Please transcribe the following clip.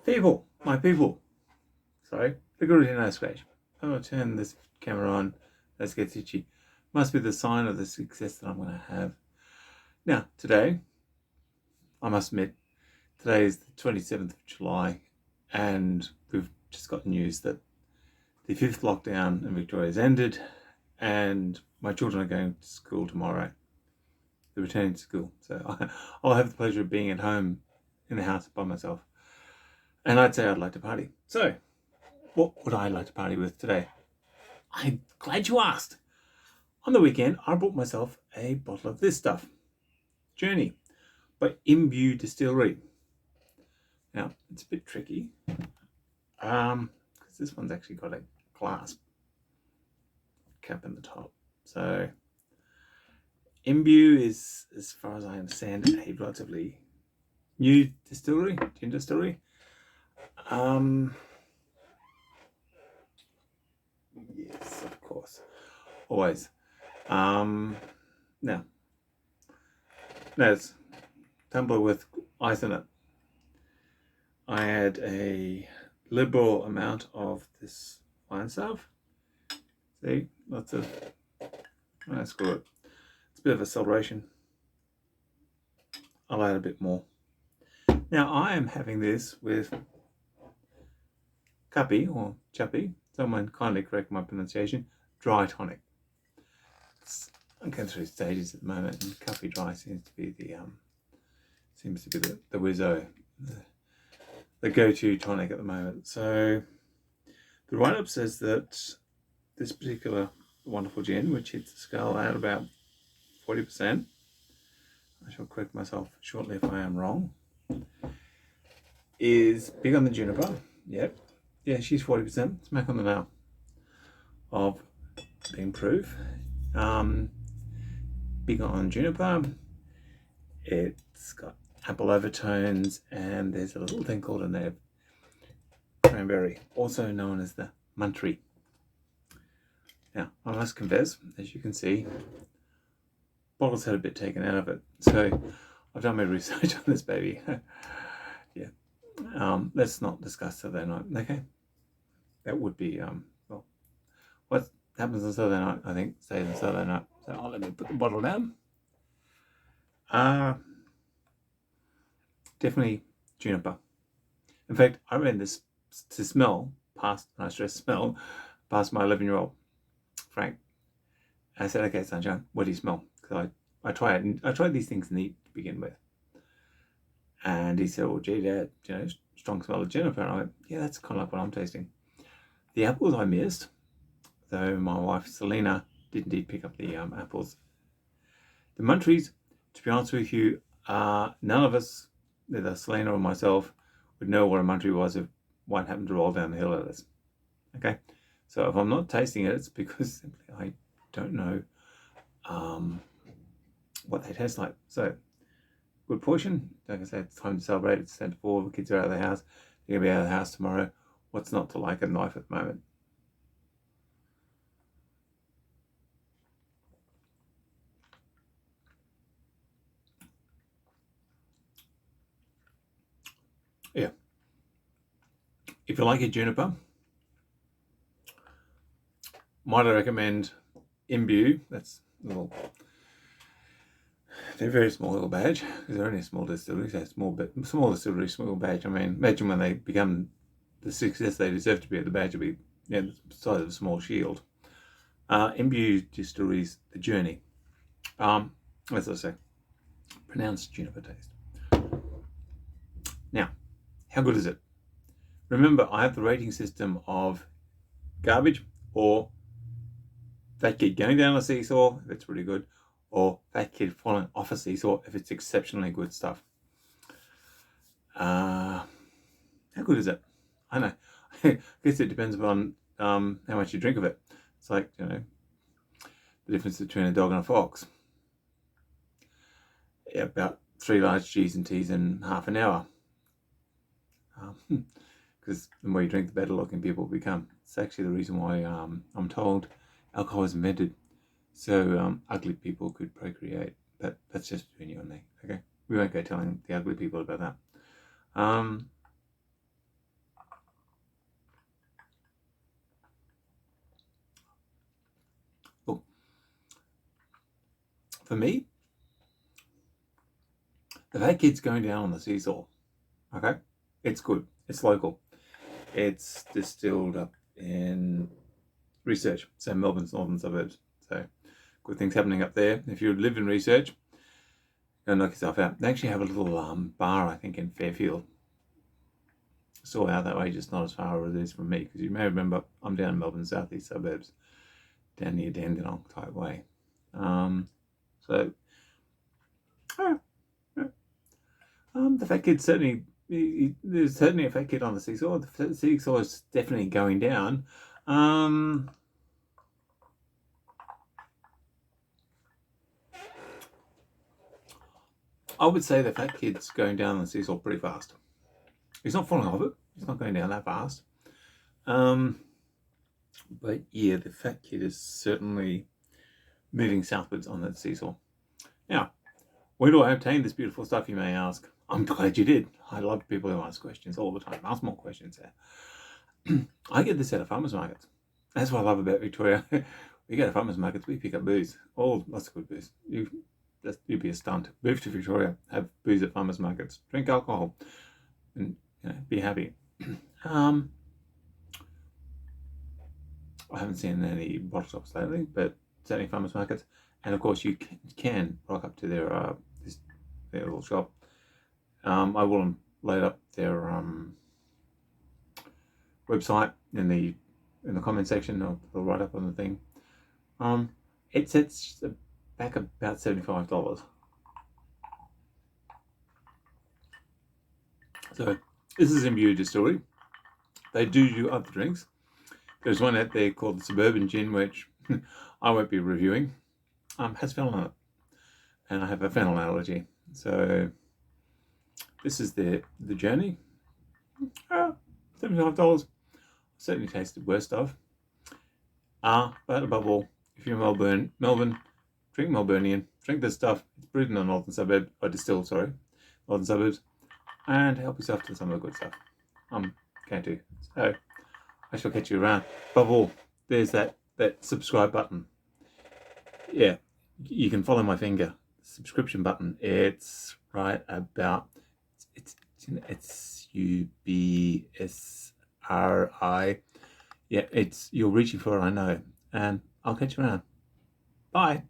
People, my people. Sorry, the good no scratch. I'm going to turn this camera on. Let's get itchy. Must be the sign of the success that I'm going to have. Now, today, I must admit, today is the 27th of July, and we've just got news that the 5th lockdown in Victoria has ended, and my children are going to school tomorrow. They're returning to school, so I'll have the pleasure of being at home in the house by myself. And I'd say I'd like to party. So, what would I like to party with today? I'm glad you asked. On the weekend, I bought myself a bottle of this stuff. Journey by Imbue Distillery. Now, it's a bit tricky. Because this one's actually got a glass cap in the top. So, Imbue is, as far as I understand, a relatively new distillery, gin distillery. Yes, of course. Always. Now, there's tumbler with ice in it. I had a liberal amount of this wine stuff. See, lots of, screw it. It's a bit of a celebration. I'll add a bit more. Now, I am having this with Cuppy or Chappy. Someone kindly correct my pronunciation. Dry tonic. I'm going through stages at the moment, and Cuppy Dry seems to be the whizzo, the go-to tonic at the moment. So the write-up says that this particular wonderful gin, which hits the scale at about 40%, I shall correct myself shortly if I am wrong, is big on the juniper. Yep. Yeah, she's 40%. Smack on the nail of being proof. Big on juniper. It's got apple overtones, and there's a little thing called a neb cranberry, also known as the muntry. Now, I must confess, as you can see, bottle's had a bit taken out of it, so I've done my research on this baby. Yeah. Let's not discuss Saturday night, okay? That would be, well, what happens on Saturday night, I think, stays on Saturday night. So I'll let me put the bottle down. Definitely juniper. In fact, I ran this to smell past, and I stress smell, past my 11-year-old, Frank. I said, okay, Sunshine, what do you smell? Because I tried these things neat to begin with. And he said, well, gee, Dad, strong smell of juniper. And I went, yeah, that's kind of like what I'm tasting. The apples I missed, though my wife Selena did indeed pick up the apples. The muntries, to be honest with you, none of us, neither Selena or myself, would know what a muntry was if one happened to roll down the hill at us. Okay, so if I'm not tasting it, it's because simply I don't know what they taste like. So, good portion. Like I said, it's time to celebrate. It's 10 to 4. The kids are out of the house. They're going to be out of the house tomorrow. What's not to like in life at the moment? Yeah. If you like your juniper, might I recommend Imbue. That's a little, they're a very small little badge, because they're only a small distillery, so small distillery, small badge. I mean, imagine when they become the success they deserve to be, the badge will be the size of a small shield. Imbue Distillery's The Journey. As I say, pronounced juniper taste. Now, how good is it? Remember, I have the rating system of garbage, or fat kid going down a seesaw if it's really good, or fat kid falling off a seesaw if it's exceptionally good stuff. How good is it? I know. I guess it depends upon how much you drink of it. It's like, the difference between a dog and a fox. Yeah, about 3 large G's and T's in half an hour. Because the more you drink, the better looking people become. It's actually the reason why I'm told alcohol was invented, so ugly people could procreate. But that's just between you and me, okay? We won't go telling the ugly people about that. for me, the fat kid's going down on the seesaw. Okay, it's good. It's local. It's distilled up in Research, so Melbourne's northern suburbs. So good things happening up there. If you live in Research, go knock yourself out. They actually have a little bar, I think, in Fairfield. Sort out that way, just not as far as it is from me, because you may remember I'm down in Melbourne southeast suburbs, down near Dandenong type way. So the fat kid certainly, there's certainly a fat kid on the seesaw. The seesaw is definitely going down. I would say the fat kid's going down the seesaw pretty fast. He's not falling off it. He's not going down that fast. But yeah, the fat kid is certainly moving southwards on that seesaw. Now, where do I obtain this beautiful stuff, you may ask? I'm glad you did. I love people who ask questions all the time. Ask more questions there. I get this at a farmer's market. That's what I love about Victoria. We go to farmer's markets, we pick up booze. Oh, lots of good booze. You'd be a stunt. Move to Victoria, have booze at farmers markets, drink alcohol, and be happy. I haven't seen any bottle shops lately, but certainly farmers markets. And of course, you can rock up to their little shop. I will load up their website in the comment section. I'll write up on the thing. It sets back about $75. So this is Imbue Distillery. They do other drinks. There's one out there called the Suburban Gin, which I won't be reviewing. Has fennel in it, and I have a fennel allergy. So this is the journey. $75. Certainly tasted worse stuff. But above all, if you're in Melbourne, drink Melburnian, drink this stuff. It's brewed in the northern suburbs, and help yourself to some of the good stuff. I'm going to. So I shall catch you around. Above all, there's that subscribe button. Yeah, you can follow my finger. Subscription button. It's right about. It's UBSRI. Yeah, you're reaching for it, I know. And I'll catch you around. Bye.